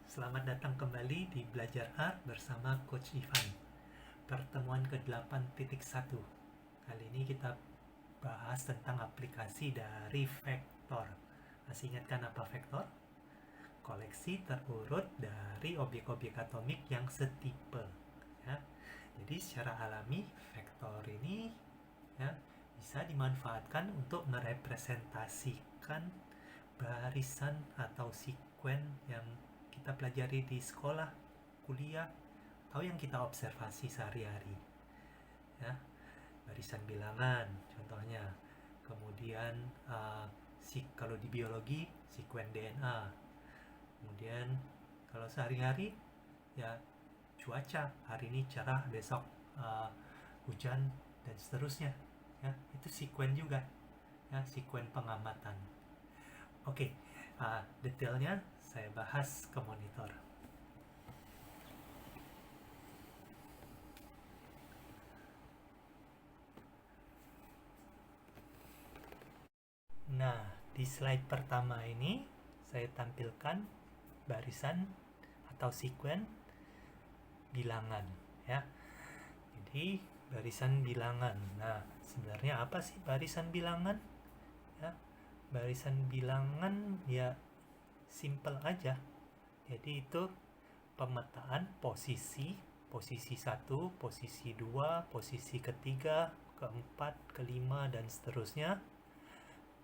Selamat datang kembali di Belajar Art bersama Coach Ivan. Pertemuan ke-8.1. Kali ini kita bahas tentang aplikasi dari vektor. Masih ingatkan apa vektor? Koleksi terurut dari objek-objek atomik yang setipe. Ya. Jadi secara alami vektor ini ya, bisa dimanfaatkan untuk merepresentasikan barisan atau sekuen yang kita pelajari di sekolah, kuliah, atau yang kita observasi sehari-hari. Ya, barisan bilangan contohnya. Kemudian kalau di biologi sekuen DNA. Kemudian kalau sehari-hari ya cuaca, hari ini cerah, besok hujan dan seterusnya. Ya, itu sekuen juga. Ya, sekuen pengamatan. Oke, detailnya saya bahas ke monitor. Nah, di slide pertama ini saya tampilkan barisan atau sekuen bilangan ya. Jadi barisan bilangan. Nah, sebenarnya apa sih barisan bilangan? Ya, barisan bilangan ya simple aja. Jadi itu pemetaan posisi 1, posisi 2, posisi ketiga, keempat, kelima, dan seterusnya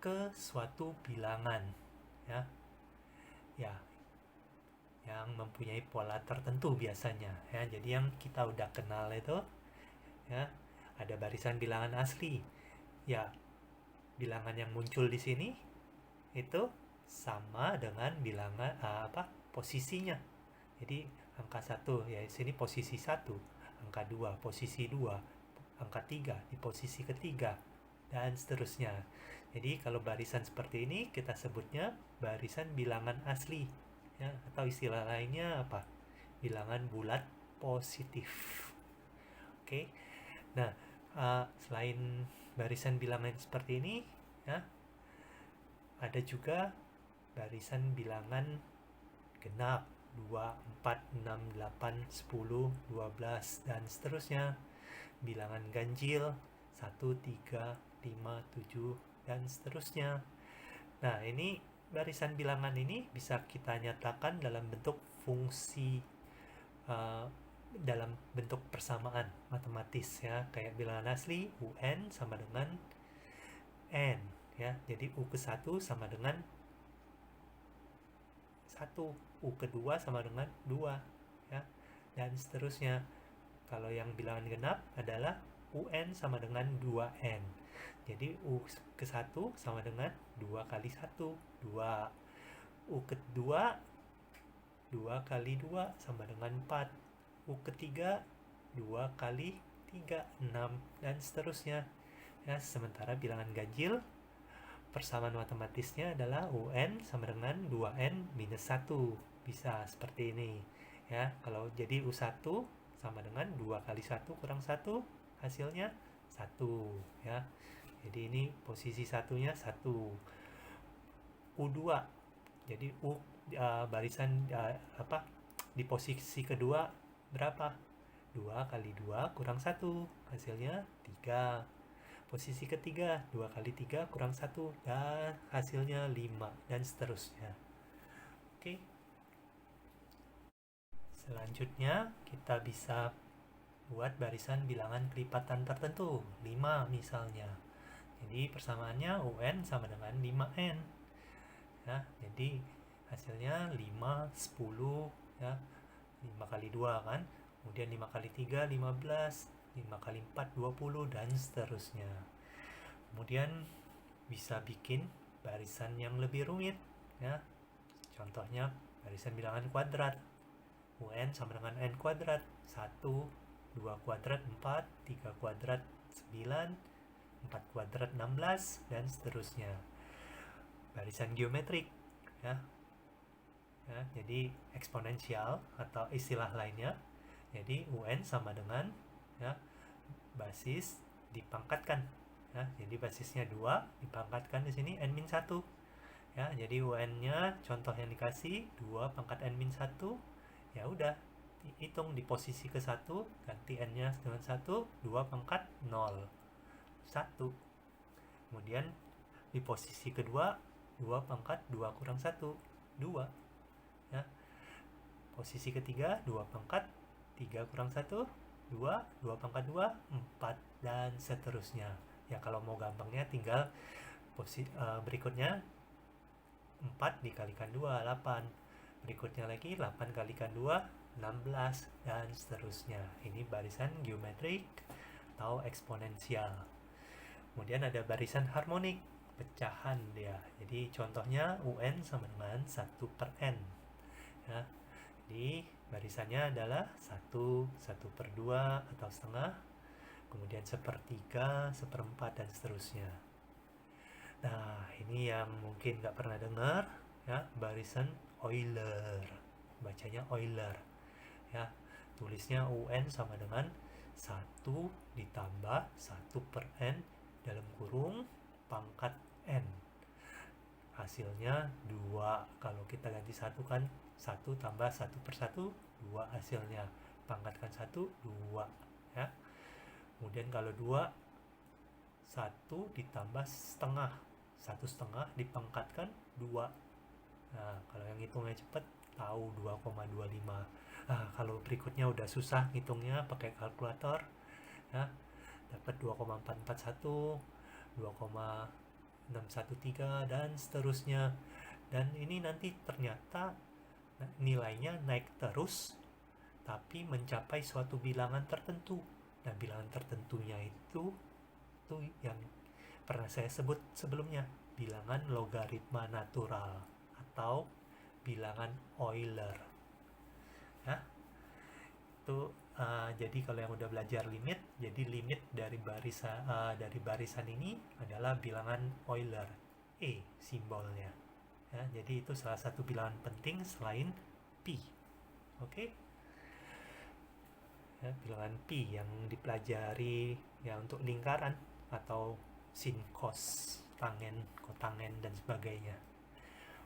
ke suatu bilangan ya. Ya, yang mempunyai pola tertentu biasanya ya. Jadi yang kita udah kenal itu ya, ada barisan bilangan asli. Ya, bilangan yang muncul di sini itu sama dengan bilangan posisinya. Jadi angka 1 ya di sini posisi 1, angka 2 posisi 2, angka 3 di posisi ketiga dan seterusnya. Jadi kalau barisan seperti ini kita sebutnya barisan bilangan asli ya, atau istilah lainnya apa? Bilangan bulat positif. Oke. Nah, selain barisan bilangan seperti ini ya, ada juga barisan bilangan genap 2, 4, 6, 8, 10, 12 dan seterusnya. Bilangan ganjil 1, 3, 5, 7 dan seterusnya. Nah, ini barisan bilangan ini bisa kita nyatakan dalam bentuk fungsi dalam bentuk persamaan matematis ya, kayak bilangan asli UN sama dengan N ya. Jadi U ke 1 sama dengan 1, U kedua sama dengan 2 ya, dan seterusnya. Kalau yang bilangan genap adalah UN sama dengan 2N. Jadi U ke 1 sama dengan 2 kali 1, 2. U kedua 2 kali 2 sama dengan 4. U ketiga 2 kali 3, 6 dan seterusnya. Ya, sementara bilangan ganjil persamaan matematisnya adalah UN sama dengan 2N minus 1. Bisa seperti ini. Ya, kalau jadi U1 sama dengan 2 kali 1 kurang 1, hasilnya 1. Ya, jadi ini posisi satunya 1. U2, jadi barisan di posisi kedua berapa? 2 kali 2 kurang 1, hasilnya 3. Posisi ketiga 2 kali 3 kurang 1 dan hasilnya 5 dan seterusnya. Oke. Selanjutnya kita bisa buat barisan bilangan kelipatan tertentu, 5 misalnya. Jadi persamaannya UN sama dengan 5N. Ya, jadi hasilnya 5, 10 ya. 5 kali 2 kan. Kemudian 5 kali 3 15, 5 kali 4 20 dan seterusnya. Kemudian bisa bikin barisan yang lebih rumit ya. Contohnya barisan bilangan kuadrat. UN sama dengan N kuadrat. 1, 2 kuadrat 4, 3 kuadrat 9, 4 kuadrat 16 dan seterusnya. Barisan geometrik ya. Ya, jadi eksponensial atau istilah lainnya. Jadi UN sama dengan ya, basis dipangkatkan ya. Jadi basisnya 2 dipangkatkan di sini N-1. Ya, jadi UN-nya contoh yang dikasih 2 pangkat N-1. Ya udah, hitung di posisi ke-1, ganti N-nya dengan 1, 2 pangkat 0, 1. Kemudian di posisi kedua, 2 pangkat 2 kurang 1, 2. Ya. Posisi ketiga, 2 pangkat 3 kurang 1, 2, 2 pangkat 2, 4, dan seterusnya. Ya, kalau mau gampangnya tinggal berikutnya 4 dikalikan 2, 8. Berikutnya lagi 8 kalikan 2, 16, dan seterusnya. Ini barisan geometrik atau eksponensial. Kemudian ada barisan harmonik, pecahan dia. Jadi contohnya UN sama dengan 1 per N. Ya. Jadi barisannya adalah 1, 1 per 2 atau setengah, kemudian 1/3, 1/4, dan seterusnya. Nah, ini yang mungkin nggak pernah dengar, ya, barisan Euler. Bacanya Euler. Ya, tulisnya UN sama dengan 1 ditambah 1 per N dalam kurung pangkat N. Hasilnya 2. Kalau kita ganti 1 kan 1 tambah 1 per 1, 2 hasilnya. Pangkatkan 1, 2. Ya. Kemudian kalau 2, 1 ditambah setengah. 1/2 dipangkatkan 2. Nah, kalau yang hitungnya cepat tahu 2,25. Nah, kalau berikutnya udah susah hitungnya pakai kalkulator, ya, dapat 2,441, 2,613, dan seterusnya. Dan ini nanti ternyata nilainya naik terus tapi mencapai suatu bilangan tertentu. Nah, bilangan tertentunya itu yang pernah saya sebut sebelumnya, bilangan logaritma natural atau bilangan Euler. Ya, itu jadi kalau yang udah belajar limit, jadi limit dari barisan ini adalah bilangan Euler, E simbolnya. Ya, jadi itu salah satu bilangan penting selain pi. Oke. Ya, bilangan pi yang dipelajari ya untuk lingkaran atau sin, cos, tangen, kotangen, dan sebagainya.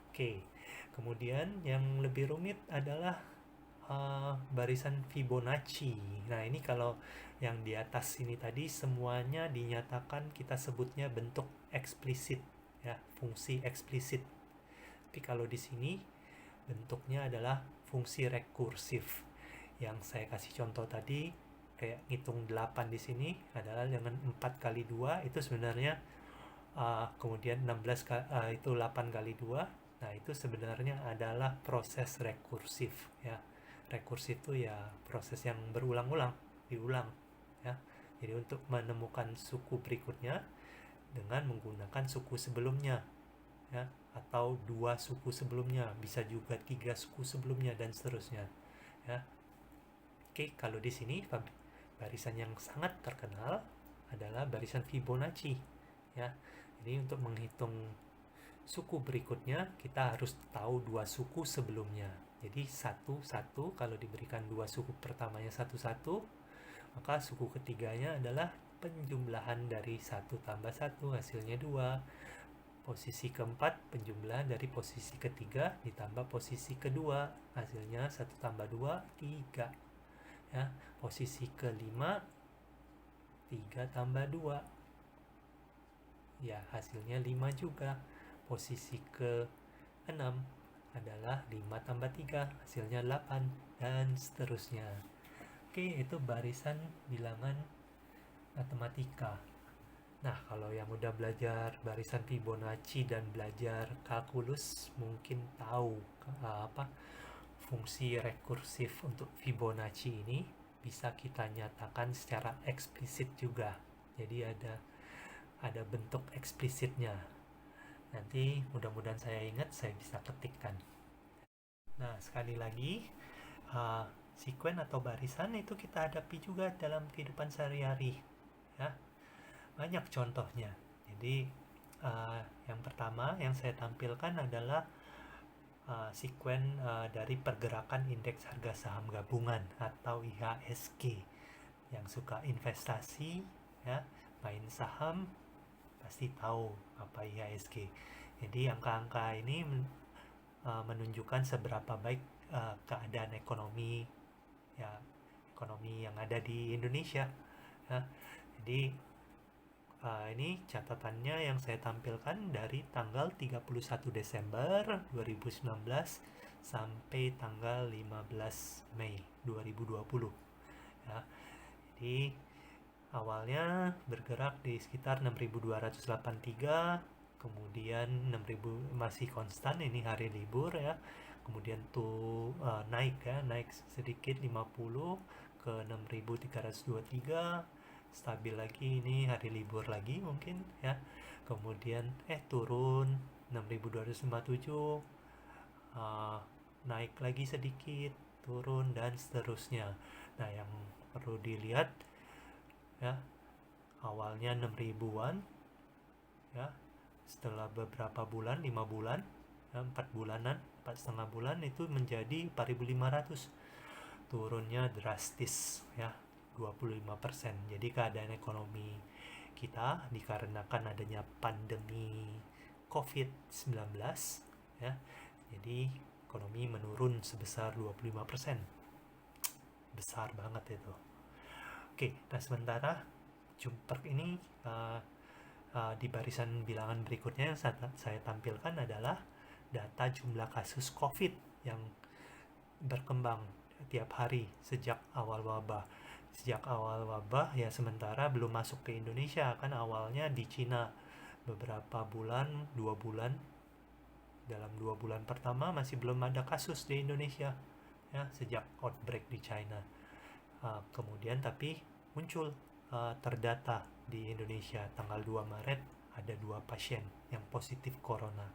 Oke, kemudian yang lebih rumit adalah barisan Fibonacci. Nah, ini kalau yang di atas ini tadi semuanya dinyatakan kita sebutnya bentuk eksplisit, ya, fungsi eksplisit. Tapi kalau di sini bentuknya adalah fungsi rekursif. Yang saya kasih contoh tadi, kayak ngitung 8 di sini adalah dengan 4 kali 2, itu sebenarnya kemudian 16 itu 8 kali 2. Nah, itu sebenarnya adalah proses rekursif, ya. Rekursif itu ya proses yang berulang-ulang, diulang, ya. Jadi untuk menemukan suku berikutnya dengan menggunakan suku sebelumnya, ya, atau 2 suku sebelumnya, bisa juga 3 suku sebelumnya, dan seterusnya, ya. Oke, kalau di sini barisan yang sangat terkenal adalah barisan Fibonacci, ya. Jadi untuk menghitung suku berikutnya kita harus tahu 2 suku sebelumnya. Jadi 1, kalau diberikan 2 suku pertamanya 1, maka suku ketiganya adalah penjumlahan dari 1 tambah 1, hasilnya 2. Posisi keempat penjumlahan dari posisi ketiga ditambah posisi kedua, hasilnya 1 tambah 2, 3. Ya, posisi kelima 3 tambah 2, ya hasilnya 5 juga. Posisi ke-6 adalah 5 tambah 3, hasilnya 8, dan seterusnya. Oke, itu barisan bilangan matematika. Nah, kalau yang udah belajar barisan Fibonacci dan belajar kalkulus mungkin tahu fungsi rekursif untuk Fibonacci ini bisa kita nyatakan secara eksplisit juga. Jadi ada bentuk eksplisitnya. Nanti mudah-mudahan saya ingat, saya bisa ketikkan. Nah, sekali lagi, sekuen atau barisan itu kita hadapi juga dalam kehidupan sehari-hari, ya. Banyak contohnya. Jadi yang pertama yang saya tampilkan adalah sekuen dari pergerakan indeks harga saham gabungan atau IHSG. Yang suka investasi, ya, main saham pasti tahu apa IHSG. Jadi angka-angka ini menunjukkan seberapa baik keadaan ekonomi, ya, ekonomi yang ada di Indonesia, ya. Jadi ini catatannya yang saya tampilkan dari tanggal 31 Desember 2019 sampai tanggal 15 Mei 2020, ya. Jadi awalnya bergerak di sekitar 6.283, kemudian 6.000 masih konstan, ini hari libur ya. Kemudian tuh naik ya, naik sedikit 50 ke 6.323, stabil lagi, ini hari libur lagi mungkin ya. Kemudian turun 6.257, naik lagi sedikit, turun, dan seterusnya. Nah, yang perlu dilihat ya, awalnya 6.000-an ya, setelah beberapa bulan, 5 bulan ya, 4 bulanan, 4,5 bulan itu menjadi 4.500, turunnya drastis ya, 25%. Jadi keadaan ekonomi kita dikarenakan adanya pandemi COVID-19 ya, jadi ekonomi menurun sebesar 25%. Besar banget itu. Oke, nah sementara Jumper ini di barisan bilangan berikutnya yang saya tampilkan adalah data jumlah kasus COVID yang berkembang tiap hari sejak awal wabah. Sejak awal wabah ya, sementara belum masuk ke Indonesia, kan awalnya di Cina beberapa bulan, 2 bulan. Dalam 2 bulan pertama masih belum ada kasus di Indonesia ya, sejak outbreak di China. Kemudian tapi muncul terdata di Indonesia tanggal 2 Maret ada 2 pasien yang positif corona.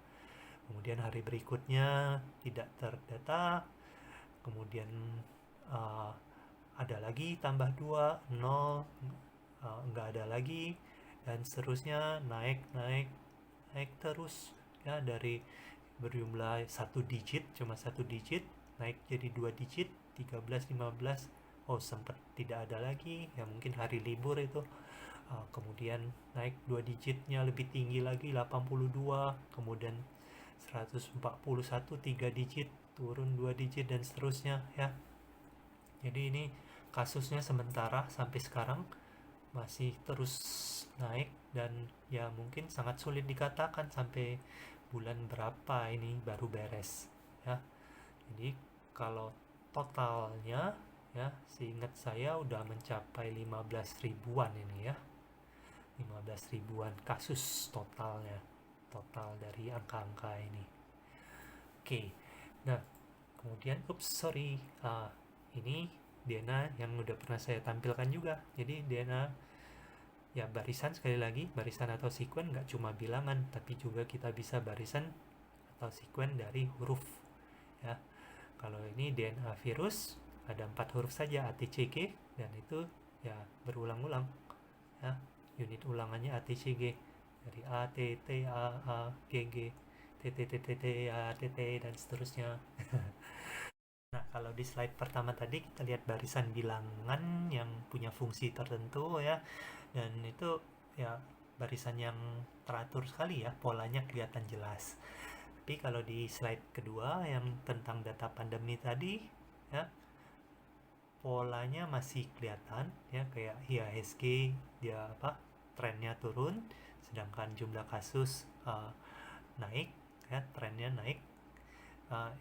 Kemudian hari berikutnya tidak terdata, kemudian ada lagi tambah 2, 0, nggak ada lagi, dan seterusnya naik terus ya, dari berjumlah 1 digit, cuma 1 digit, naik jadi 2 digit, 13, 15, oh sempat tidak ada lagi ya, mungkin hari libur itu. Kemudian naik 2 digitnya lebih tinggi lagi, 82, kemudian 141, 3 digit, turun 2 digit, dan seterusnya ya. Jadi ini kasusnya sementara sampai sekarang masih terus naik, dan ya mungkin sangat sulit dikatakan sampai bulan berapa ini baru beres ya. Jadi kalau totalnya ya, seingat saya udah mencapai 15 ribuan ini ya, 15 ribuan kasus totalnya, total dari angka-angka ini. Oke, nah kemudian ini DNA yang udah pernah saya tampilkan juga. Jadi DNA ya barisan, sekali lagi barisan atau sekuen nggak cuma bilangan, tapi juga kita bisa barisan atau sekuen dari huruf ya. Kalau ini DNA virus ada 4 huruf saja, ATCG, dan itu ya berulang-ulang ya, unit ulangannya ATCG, dari A, T, T, A, G, G, T, T, T, T, T, A, T, T, dan seterusnya. Nah, kalau di slide pertama tadi kita lihat barisan bilangan yang punya fungsi tertentu ya, dan itu ya barisan yang teratur sekali ya, polanya kelihatan jelas. Tapi kalau di slide kedua yang tentang data pandemi tadi ya, polanya masih kelihatan ya, kayak IHSG dia trennya turun, sedangkan jumlah kasus naik ya, trennya naik.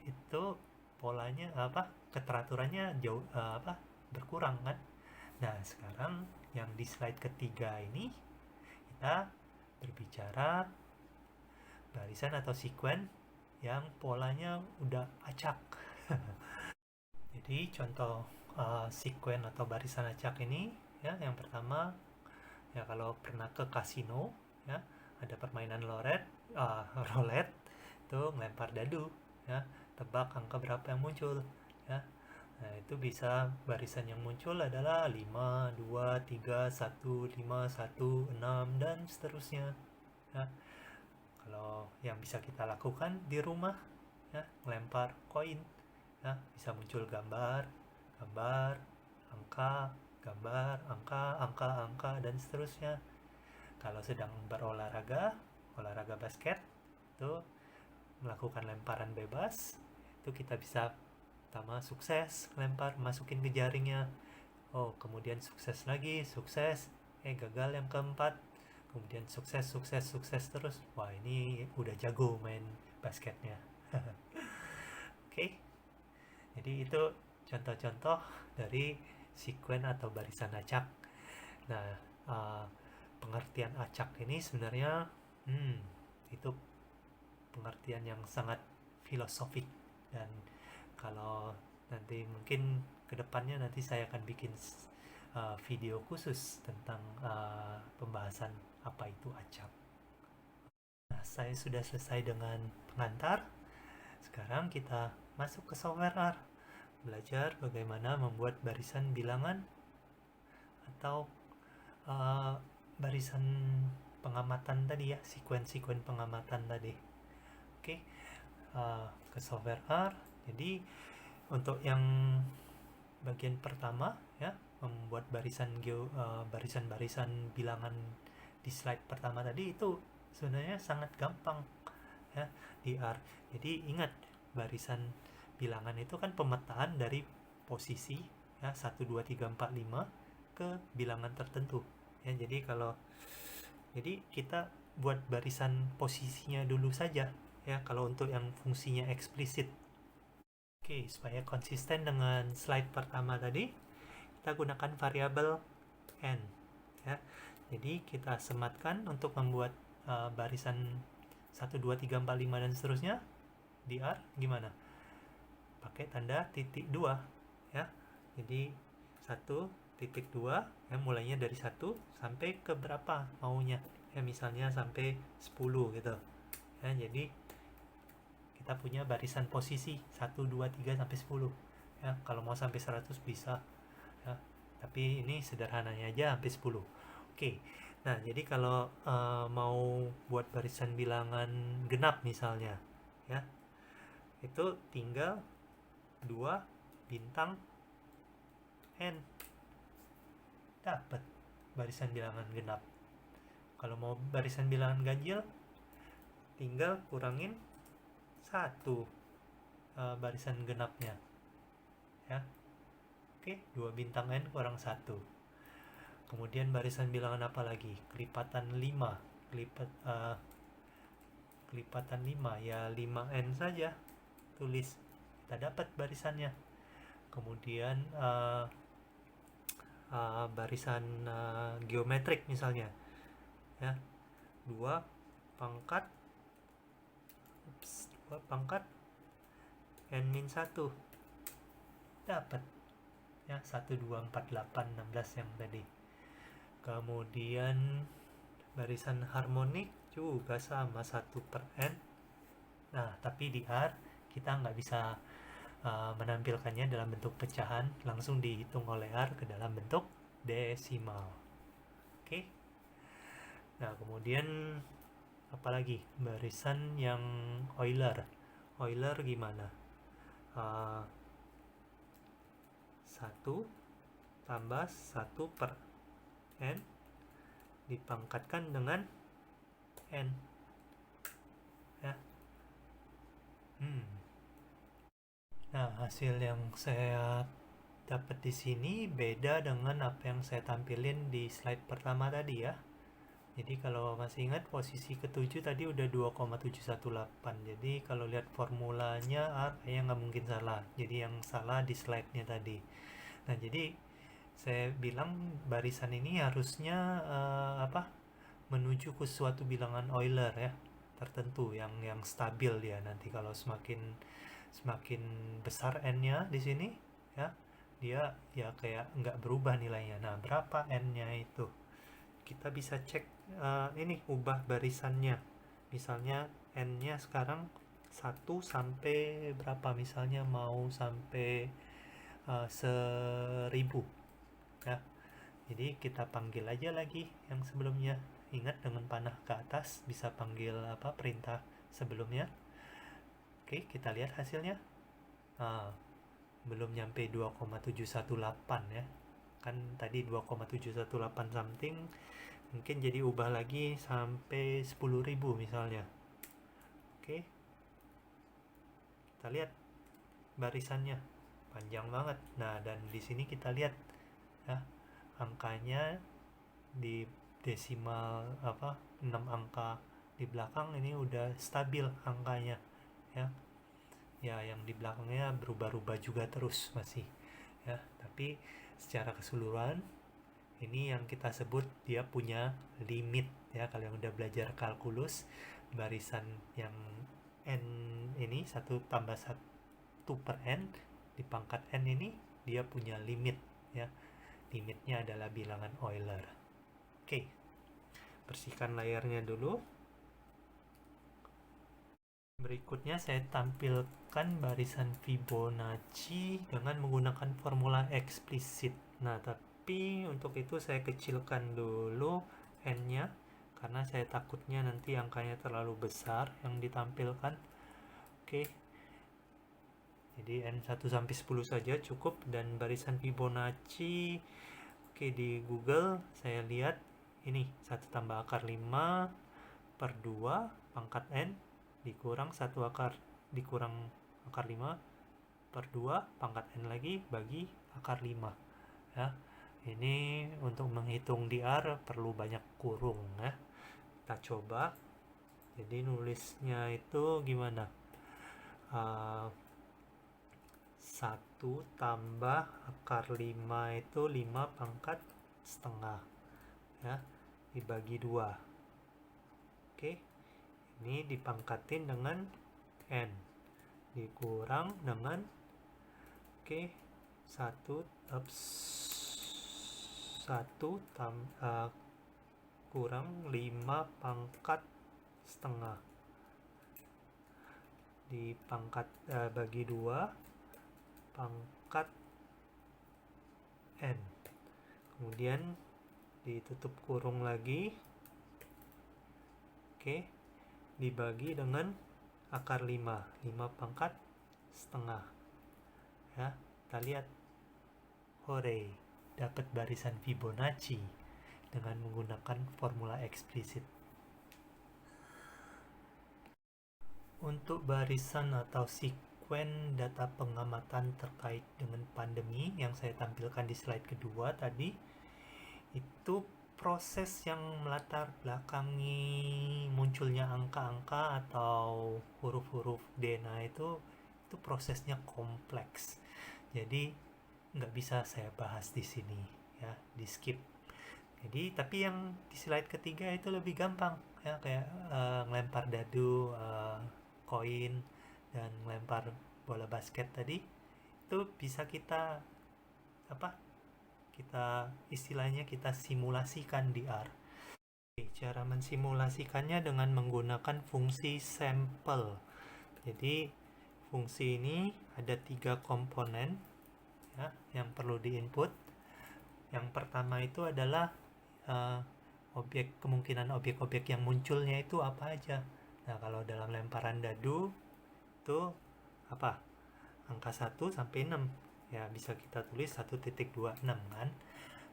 Itu polanya keteraturannya jauh berkurang kan. Nah, sekarang yang di slide ketiga ini kita berbicara barisan atau sekuen yang polanya udah acak. Jadi contoh sekuen atau barisan acak ini ya, yang pertama ya, kalau pernah ke kasino ya, ada permainan roulette itu melempar dadu ya, tebak angka berapa yang muncul ya. Nah, itu bisa barisan yang muncul adalah 5, 2, 3, 1, 5, 1, 6, dan seterusnya ya. Kalau yang bisa kita lakukan di rumah ya, melempar koin ya, bisa muncul gambar, angka, gambar, angka, dan seterusnya. Kalau sedang berolahraga, olahraga basket itu melakukan lemparan bebas. Itu kita bisa pertama sukses lempar masukin ke jaringnya, oh kemudian sukses lagi, sukses, gagal yang keempat, kemudian sukses sukses sukses terus. Wah, ini udah jago main basketnya. Oke, jadi itu contoh-contoh dari sekuen atau barisan acak. Nah, pengertian acak ini sebenarnya itu pengertian yang sangat filosofik, dan kalau nanti mungkin kedepannya nanti saya akan bikin video khusus tentang pembahasan apa itu acak. Nah, saya sudah selesai dengan pengantar. Sekarang kita masuk ke software R, belajar bagaimana membuat barisan bilangan atau barisan pengamatan tadi ya, sekuen-sekuen pengamatan tadi. Oke, ke software R. Jadi untuk yang bagian pertama ya, membuat barisan-barisan bilangan di slide pertama tadi itu sebenarnya sangat gampang ya di R. Jadi ingat, barisan bilangan itu kan pemetaan dari posisi ya 1 2 3 4 5 ke bilangan tertentu ya. Jadi kita buat barisan posisinya dulu saja ya kalau untuk yang fungsinya eksplisit. Oke, supaya konsisten dengan slide pertama tadi, kita gunakan variabel n ya. Jadi kita sematkan untuk membuat barisan 1 2 3 4 5 dan seterusnya di R gimana? Pakai tanda titik 2 ya. Jadi 1.2 ya, mulainya dari 1 sampai ke berapa maunya ya, misalnya sampai 10 gitu ya. Jadi kita punya barisan posisi 1 2 3 sampai 10 ya. Kalau mau sampai 100 bisa ya, tapi ini sederhananya aja sampai 10. Oke, nah jadi kalau mau buat barisan bilangan genap misalnya ya, itu tinggal 2 bintang n, dapat barisan bilangan genap. Kalau mau barisan bilangan ganjil, tinggal kurangin 1 barisan genapnya ya. Oke, 2 bintang n kurang 1. Kemudian barisan bilangan apa lagi? Kelipatan 5. Kelipatan 5 ya 5n saja tulis, kita dapat barisannya. Kemudian barisan geometrik misalnya ya, 2 pangkat n-1 dapat ya 1 2 4 8 16 yang tadi. Kemudian barisan harmonik juga sama 1 per n. Nah, tapi di R kita nggak bisa menampilkannya dalam bentuk pecahan, langsung dihitung oleh R ke dalam bentuk desimal. Oke. Nah, kemudian apalagi barisan yang Euler gimana? 1 tambah 1 per n dipangkatkan dengan n ya. Nah, hasil yang saya dapat di sini beda dengan apa yang saya tampilin di slide pertama tadi ya. Jadi kalau masih ingat, posisi ke-7 tadi udah 2,718. Jadi kalau lihat formulanya kayaknya nggak mungkin salah. Jadi yang salah di slide-nya tadi. Nah, jadi saya bilang barisan ini harusnya menuju ke suatu bilangan Euler ya, tertentu yang stabil ya. Nanti kalau semakin besar n-nya di sini ya, dia ya kayak nggak berubah nilainya. Nah, berapa n-nya itu? Kita bisa cek ini, ubah barisannya. Misalnya n-nya sekarang 1 sampai berapa, misalnya mau sampai 1000 ya. Jadi kita panggil aja lagi yang sebelumnya. Ingat, dengan panah ke atas bisa panggil perintah sebelumnya. Oke, kita lihat hasilnya. Belum nyampe 2,718 ya. Kan tadi 2,718 something, mungkin jadi ubah lagi sampai 10.000 misalnya. Oke, kita lihat barisannya panjang banget. Nah, dan di sini kita lihat ya, angkanya di desimal 6 angka di belakang ini udah stabil angkanya ya. Ya, yang di belakangnya berubah-ubah juga terus masih ya, tapi secara keseluruhan ini yang kita sebut dia punya limit ya. Kalau yang udah belajar kalkulus, barisan yang n ini 1 tambah 1 per n di pangkat n ini dia punya limit ya. Limitnya adalah bilangan Euler. Oke, bersihkan layarnya dulu. Berikutnya saya tampilkan barisan Fibonacci dengan menggunakan formula eksplisit. Nah, tapi untuk itu saya kecilkan dulu n-nya karena saya takutnya nanti angkanya terlalu besar yang ditampilkan. Oke. Jadi n1 sampai 10 saja cukup. Dan barisan Fibonacci, oke, di Google saya lihat ini 1 tambah akar 5 per 2 pangkat n dikurang 1 akar dikurang akar 5 per 2 pangkat n lagi bagi akar 5 ya. Ini untuk menghitung DR perlu banyak kurung ya. Kita coba. Jadi nulisnya itu gimana? 1 tambah akar 5 itu 5 pangkat setengah ya, dibagi 2. Oke, ini dipangkatin dengan n dikurang dengan 1 kurang 5 pangkat setengah dipangkat bagi 2 pangkat n, kemudian ditutup kurung lagi. Oke, dibagi dengan akar 5 pangkat setengah ya. Kita lihat, hore, dapat barisan Fibonacci dengan menggunakan formula eksplisit. Untuk barisan atau sekuen data pengamatan terkait dengan pandemi yang saya tampilkan di slide kedua tadi, itu proses yang melatar belakangi munculnya angka-angka atau huruf-huruf DNA itu prosesnya kompleks. Jadi nggak bisa saya bahas di sini ya, di skip. Jadi tapi yang di slide ketiga itu lebih gampang ya, kayak ngelempar dadu, koin, dan ngelempar bola basket tadi itu bisa kita istilahnya kita simulasikan di R. Cara mensimulasikannya dengan menggunakan fungsi sampel. Jadi fungsi ini ada 3 komponen ya, yang perlu diinput. Yang pertama itu adalah kemungkinan objek-objek yang munculnya itu apa aja. Nah, kalau dalam lemparan dadu itu apa? Angka 1 sampai 6. Ya, bisa kita tulis 1.26 kan.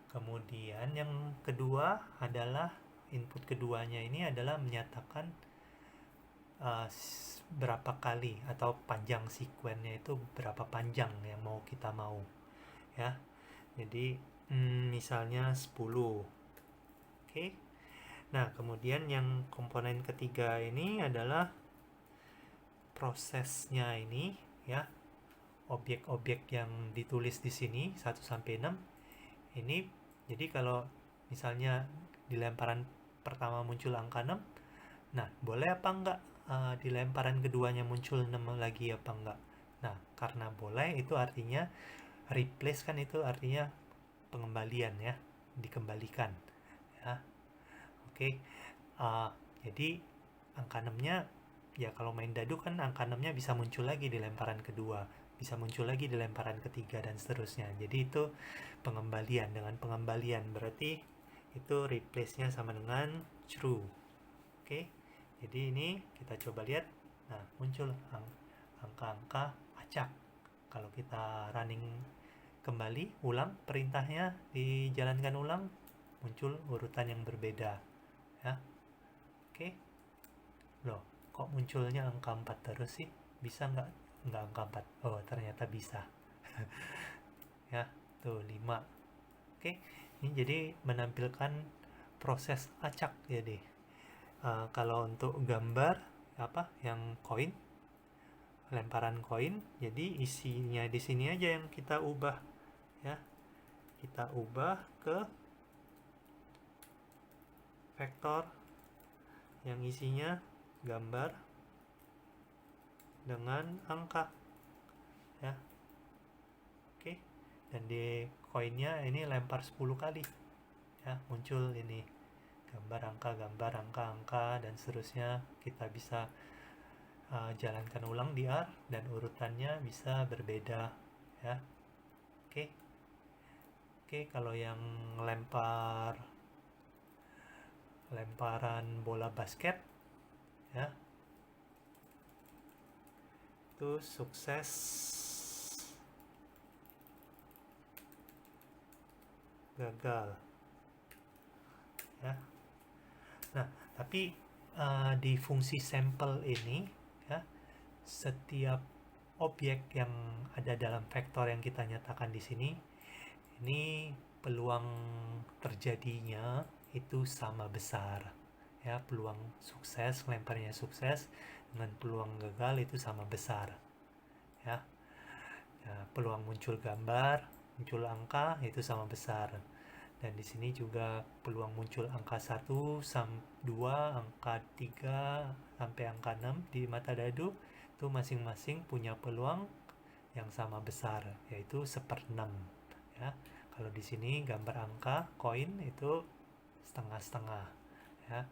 Kemudian yang kedua adalah input keduanya ini adalah menyatakan berapa kali atau panjang sekuennya itu berapa panjang yang kita mau ya. Jadi misalnya 10. Oke. Nah, kemudian yang komponen ketiga ini adalah prosesnya ini ya. Objek-objek yang ditulis di sini 1 sampai 6 ini. Jadi kalau misalnya di lemparan pertama muncul angka 6, nah boleh apa enggak di lemparan keduanya muncul 6 lagi apa enggak. Nah, karena boleh itu artinya replace, kan itu artinya pengembalian ya, dikembalikan ya. Oke. Jadi angka 6 nya ya, kalau main dadu kan angka 6 nya bisa muncul lagi di lemparan kedua, bisa muncul lagi di lemparan ketiga, dan seterusnya. Jadi itu pengembalian. Dengan pengembalian berarti itu replace-nya sama dengan true. Oke. Jadi ini kita coba lihat. Nah, muncul angka-angka acak. Kalau kita running kembali, ulang perintahnya, dijalankan ulang, muncul urutan yang berbeda ya. Oke. Loh, kok munculnya angka 4 terus sih? Bisa nggak angka 4? Oh, ternyata bisa. Ya, tuh 5. Oke, ini jadi menampilkan proses acak jadi. Kalau untuk gambar apa yang koin, lemparan koin, jadi isinya di sini aja yang kita ubah ya. Kita ubah ke vektor yang isinya gambar dengan angka ya. Oke, dan di koinnya ini lempar 10 kali ya, muncul ini gambar angka, angka dan seterusnya. Kita bisa jalankan ulang di R dan urutannya bisa berbeda ya. Oke. Oke, kalau yang lemparan bola basket ya, itu sukses gagal ya. Nah, tapi di fungsi sampel ini ya, setiap objek yang ada dalam vektor yang kita nyatakan di sini, ini peluang terjadinya itu sama besar ya. Peluang sukses, lemparnya sukses dengan peluang gagal itu sama besar ya. Peluang muncul gambar, muncul angka itu sama besar. Dan di sini juga peluang muncul angka 1, 2, angka 3 sampai angka 6 di mata dadu itu masing-masing punya peluang yang sama besar, yaitu 1/6 ya. Kalau di sini gambar angka koin itu setengah-setengah ya.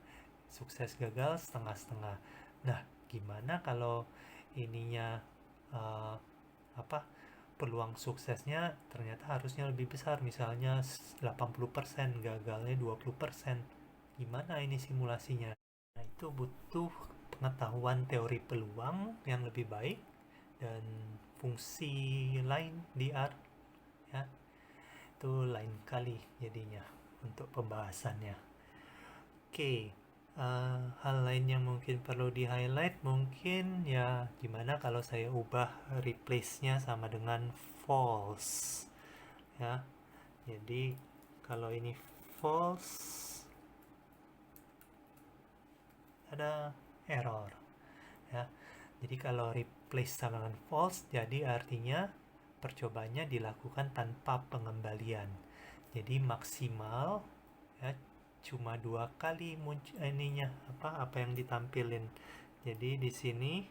Sukses gagal setengah-setengah. Nah, gimana kalau ininya peluang suksesnya ternyata harusnya lebih besar, misalnya 80%, gagalnya 20%. Gimana ini simulasinya? Nah, itu butuh pengetahuan teori peluang yang lebih baik dan fungsi lain di R ya. Itu lain kali jadinya untuk pembahasannya. Oke, hal lain yang mungkin perlu di highlight mungkin ya, gimana kalau saya ubah replace-nya sama dengan false ya. Jadi kalau ini false ada error ya. Jadi kalau replace sama dengan false, jadi artinya percobaannya dilakukan tanpa pengembalian. Jadi maksimal ya, cuma 2 kali muncul ininya apa yang ditampilin. Jadi di sini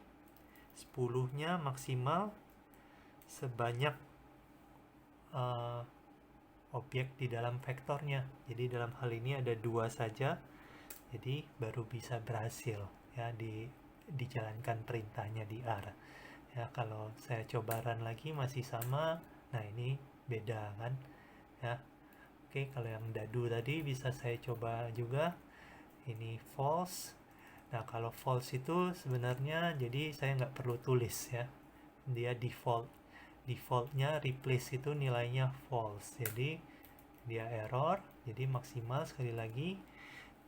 10-nya maksimal sebanyak objek di dalam vektornya. Jadi dalam hal ini ada 2 saja. Jadi baru bisa berhasil ya dijalankan perintahnya di R. Ya, kalau saya coba run lagi masih sama. Nah, ini beda kan ya. Oke, kalau yang dadu tadi bisa saya coba juga. Ini false. Nah, kalau false itu sebenarnya jadi saya nggak perlu tulis ya. Dia defaultnya replace itu nilainya false. Jadi dia error. Jadi maksimal sekali lagi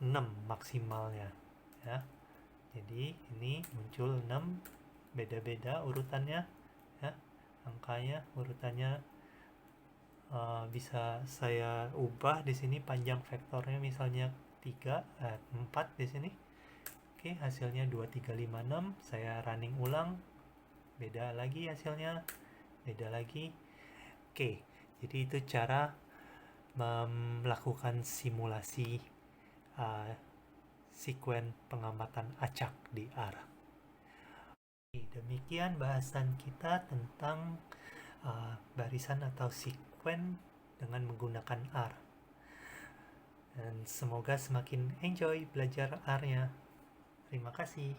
6 maksimalnya ya. Jadi ini muncul 6, beda-beda urutannya ya. Angkanya urutannya bisa saya ubah di sini, panjang vektornya misalnya 4 di sini. Oke, hasilnya 2, 3, 5, 6. Saya running ulang, beda lagi hasilnya, beda lagi. Oke, jadi itu cara melakukan simulasi sekuen pengamatan acak di R. Oke, demikian bahasan kita tentang barisan atau sekuen dengan menggunakan R. Dan semoga semakin enjoy belajar R-nya. Terima kasih.